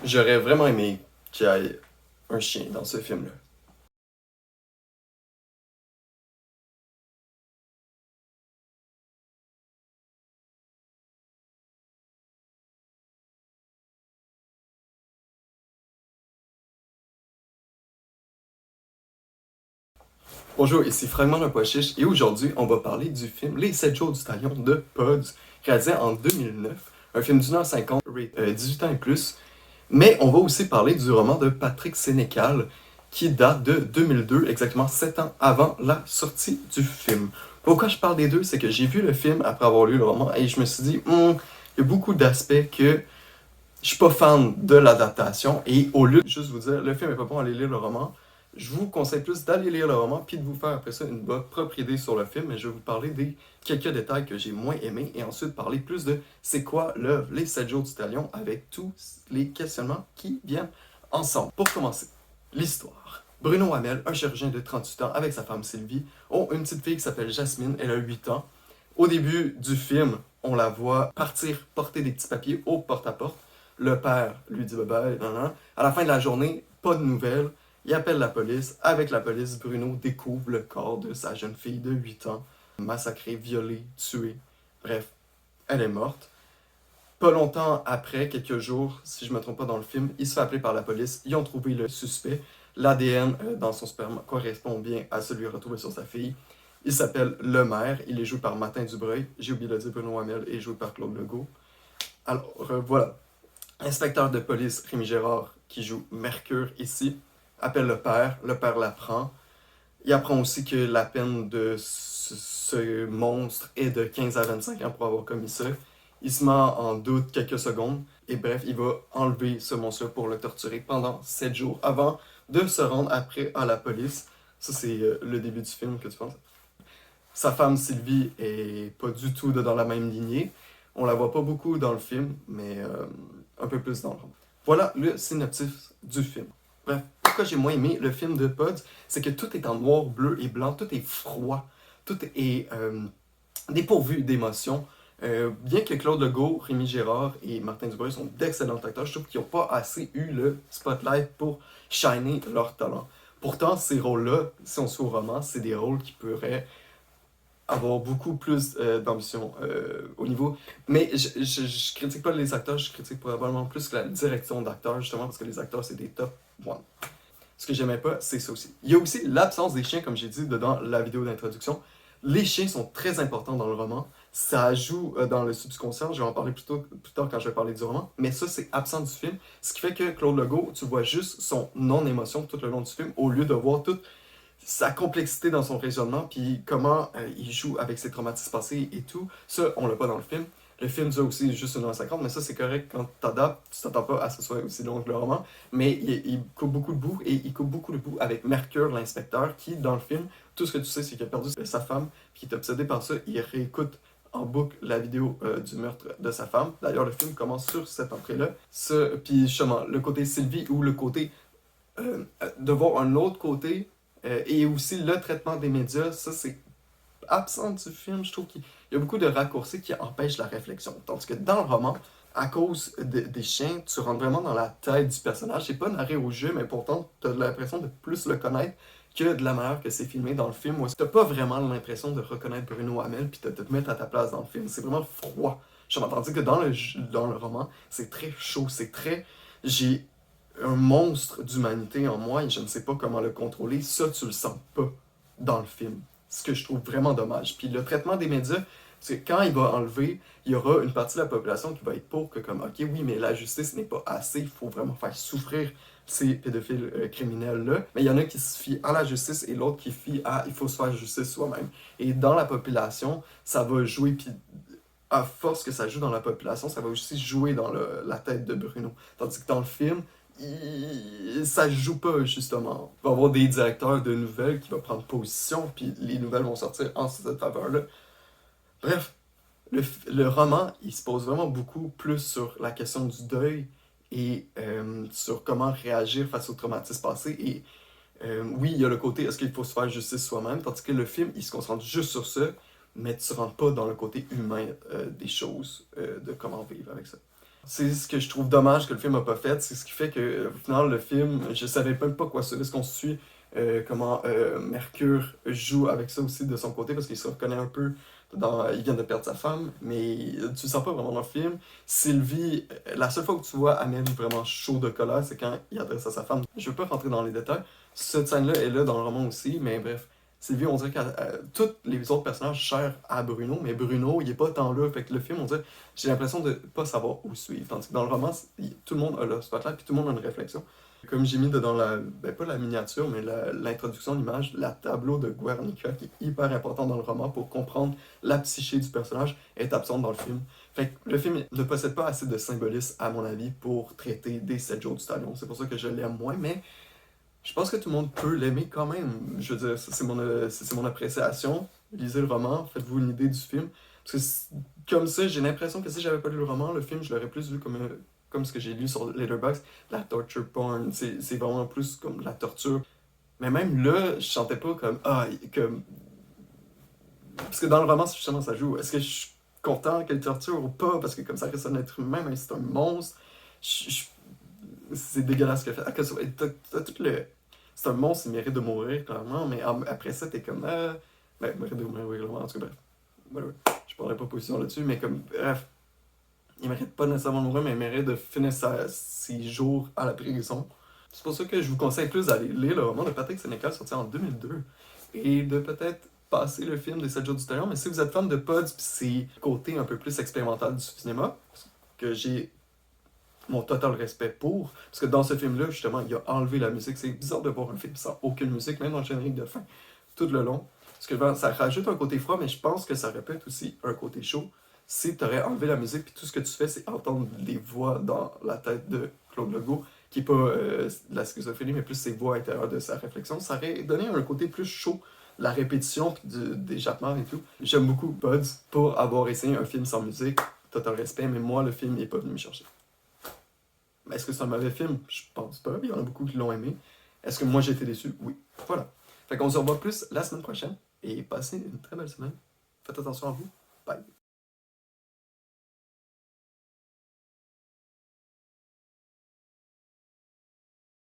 J'aurais vraiment aimé qu'il y ait un chien dans ce film-là. Bonjour, ici Fragment d'un pois chiche et aujourd'hui on va parler du film Les 7 jours du talion de Pods, réalisé en 2009, un film d'1h50, 18 ans et plus, mais on va aussi parler du roman de Patrick Sénécal qui date de 2002, exactement 7 ans avant la sortie du film. Pourquoi je parle des deux, c'est que j'ai vu le film après avoir lu le roman et je me suis dit, il y a beaucoup d'aspects que je suis pas fan de l'adaptation et au lieu de juste vous dire le film est pas bon, allez lire le roman, je vous conseille plus d'aller lire le roman puis de vous faire après ça une propre idée sur le film, mais je vais vous parler des quelques détails que j'ai moins aimés et ensuite parler plus de c'est quoi l'œuvre Les 7 jours du talion avec tous les questionnements qui viennent ensemble. Pour commencer, l'histoire. Bruno Hamel, un chirurgien de 38 ans avec sa femme Sylvie, ont une petite fille qui s'appelle Jasmine, elle a 8 ans. Au début du film, on la voit partir porter des petits papiers au porte-à-porte. Le père lui dit bye bye, nan, nan. À la fin de la journée, pas de nouvelles. Il appelle la police. Avec la police, Bruno découvre le corps de sa jeune fille de 8 ans, massacrée, violée, tuée. Bref, elle est morte. Pas longtemps après, quelques jours, si je ne me trompe pas dans le film, il se fait appeler par la police. Ils ont trouvé le suspect. L'ADN dans son sperme correspond bien à celui retrouvé sur sa fille. Il s'appelle Le Maire. Il est joué par Martin Dubreuil. J'ai oublié de le dire, Bruno Hamel est joué par Claude Legault. Alors, voilà. Inspecteur de police Rémi Gérard, qui joue Mercure ici, appelle le père l'apprend. Il apprend aussi que la peine de ce monstre est de 15 à 25 ans pour avoir commis ça. Il se met en doute quelques secondes, et bref, il va enlever ce monstre pour le torturer pendant 7 jours avant de se rendre après à la police. Ça, c'est le début du film que tu penses. Sa femme Sylvie est pas du tout dans la même lignée. On la voit pas beaucoup dans le film, mais un peu plus dans le roman. Voilà le synopsis du film. Bref, pourquoi j'ai moins aimé le film de Pods, c'est que tout est en noir, bleu et blanc, tout est froid, tout est dépourvu d'émotions. Bien que Claude Legault, Rémi Gérard et Martin Dubreuil sont d'excellents acteurs, je trouve qu'ils n'ont pas assez eu le spotlight pour shiner leur talent. Pourtant, ces rôles-là, si on se fait au roman, c'est des rôles qui pourraient avoir beaucoup plus d'ambition au niveau. Mais je critique pas les acteurs, je critique probablement plus la direction d'acteurs, justement, parce que les acteurs, c'est des top one. Ce que j'aimais pas, c'est ça aussi. Il y a aussi l'absence des chiens, comme j'ai dit dans la vidéo d'introduction. Les chiens sont très importants dans le roman. Ça joue dans le subconscient, je vais en parler plus tard quand je vais parler du roman, mais ça, c'est absent du film. Ce qui fait que Claude Legault, tu vois juste son non-émotion tout le long du film, au lieu de voir toute sa complexité dans son raisonnement, puis comment il joue avec ses traumatismes passés et tout. Ça, on l'a pas dans le film. Le film dure aussi juste 1h50, mais ça, c'est correct quand t'adaptes, tu t'attends pas à ce que ce soit aussi long que le roman. Mais il coupe beaucoup de bouts, et il coupe beaucoup de bouts avec Mercure, l'inspecteur, qui, dans le film, tout ce que tu sais, c'est qu'il a perdu sa femme, puis il est obsédé par ça. Il réécoute en boucle la vidéo du meurtre de sa femme. D'ailleurs, le film commence sur cette entrée-là. Ça, puis justement, le côté Sylvie ou le côté de voir un autre côté et aussi le traitement des médias, ça c'est absent du film. Je trouve qu'il y a beaucoup de raccourcis qui empêchent la réflexion. Tandis que dans le roman, à cause des chiens, tu rentres vraiment dans la tête du personnage. C'est pas narré au jeu, mais pourtant, tu as l'impression de plus le connaître que de la manière que c'est filmé dans le film. Tu n'as pas vraiment l'impression de reconnaître Bruno Hamel puis de te mettre à ta place dans le film. C'est vraiment froid. Je m'entendais que dans le roman, c'est très chaud, c'est très. J'ai un monstre d'humanité en moi et je ne sais pas comment le contrôler. Ça, tu le sens pas dans le film. Ce que je trouve vraiment dommage. Puis le traitement des médias, c'est que quand il va enlever, il y aura une partie de la population qui va être pour que comme, ok, oui, mais la justice n'est pas assez, il faut vraiment faire souffrir ces pédophiles criminels-là. Mais il y en a qui se fient à la justice et l'autre qui fient à il faut se faire justice soi-même. Et dans la population, ça va jouer, puis à force que ça joue dans la population, ça va aussi jouer dans la tête de Bruno. Tandis que dans le film, ça joue pas, justement. Il va y avoir des directeurs de nouvelles qui vont prendre position, puis les nouvelles vont sortir en cette faveur-là. Bref, le roman, il se pose vraiment beaucoup plus sur la question du deuil et sur comment réagir face au traumatisme passé. Et oui, il y a le côté est-ce qu'il faut se faire justice soi-même, tandis que le film, il se concentre juste sur ça, mais tu ne rentres pas dans le côté humain des choses, de comment vivre avec ça. C'est ce que je trouve dommage que le film a pas fait. C'est ce qui fait que, au final, le film, je savais même pas quoi se. Est-ce qu'on suit comment Mercure joue avec ça aussi de son côté, parce qu'il se reconnaît un peu dans. Il vient de perdre sa femme, mais tu le sens pas vraiment dans le film. Sylvie, la seule fois que tu vois Amel vraiment chaud de colère, c'est quand il adresse à sa femme. Je veux pas rentrer dans les détails. Cette scène-là est là dans le roman aussi, mais bref. Sylvie, on dirait que tous les autres personnages chèrent à Bruno, mais Bruno, il est pas tant là. Fait que le film, on dirait, j'ai l'impression de pas savoir où suivre. Tandis que dans le roman, tout le monde a le spotlight, puis tout le monde a une réflexion. Comme j'ai mis dans la, ben pas la miniature, mais l'introduction de l'image, la tableau de Guernica, qui est hyper important dans le roman pour comprendre la psyché du personnage, est absente dans le film. Fait que le film ne possède pas assez de symbolisme, à mon avis, pour traiter des 7 jours du talion. C'est pour ça que je l'aime moins, mais je pense que tout le monde peut l'aimer quand même. Je veux dire, ça, c'est mon appréciation. Lisez le roman, faites-vous une idée du film. Parce que comme ça, j'ai l'impression que si j'avais pas lu le roman, le film, je l'aurais plus vu comme ce que j'ai lu sur Letterboxd, la torture porn. C'est vraiment plus comme la torture. Mais même là, je sentais pas comme. Comme. Parce que dans le roman, justement, ça joue. Est-ce que je suis content qu'elle torture ou pas? Parce que comme ça reste un être humain, mais c'est un monstre. C'est dégueulasse ce qu'elle fait. T'as tout le. C'est un monstre, il mérite de mourir, clairement, mais après ça, t'es comme. Ben, il mérite de mourir, oui, clairement. En tout cas, bref. Whatever. Je prendrai pas position là-dessus, mais comme. Bref. Il mérite pas nécessairement de mourir, mais il mérite de finir ses jours à la prison. C'est pour ça que je vous conseille plus d'aller lire le roman de Patrick Sénécal sorti en 2002 et de peut-être passer le film des 7 jours du Talion. Mais si vous êtes fan de Pods, pis c'est côté un peu plus expérimental du cinéma, que j'ai mon total respect pour, parce que dans ce film-là, justement, il a enlevé la musique. C'est bizarre de voir un film sans aucune musique, même dans le générique de fin, tout le long. Parce que ben, ça rajoute un côté froid, mais je pense que ça répète aussi un côté chaud. Si tu aurais enlevé la musique, puis tout ce que tu fais, c'est entendre les voix dans la tête de Claude Legault, qui n'est pas de la schizophrénie, mais plus ses voix intérieures de sa réflexion, ça aurait donné un côté plus chaud, la répétition des jappements et tout. J'aime beaucoup Buds pour avoir essayé un film sans musique, total respect, mais moi, le film n'est pas venu me chercher. Mais est-ce que c'est un mauvais film? Je pense pas, il y en a beaucoup qui l'ont aimé. Est-ce que moi j'ai été déçu? Oui. Voilà. Fait qu'on se revoit plus la semaine prochaine, et passez une très belle semaine. Faites attention à vous. Bye.